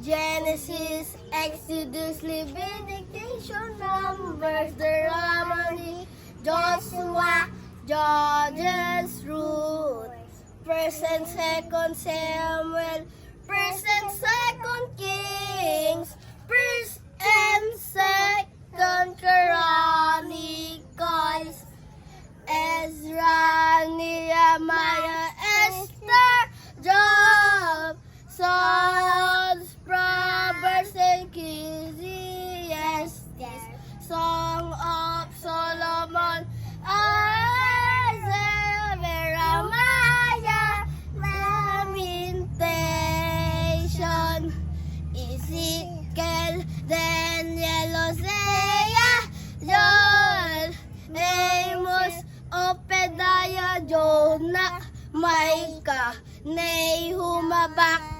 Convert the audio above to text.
Genesis, Exodus, Leviticus, Numbers, Deuteronomy, Joshua, Judges, Ruth, 1st and 2nd Samuel, 1st and 2nd Kings, 1st and 2nd Chronicles, Ezra, Nehemiah, Esther, Job, Psalms, Proverbs, and Ecclesiastes, Song of Solomon, Isaiah, Jeremiah, Lamentation, Ezekiel, Daniel, Hosea, Joel, Amos, Obadiah, Jonah, Micah, Nahum, Habakkuk,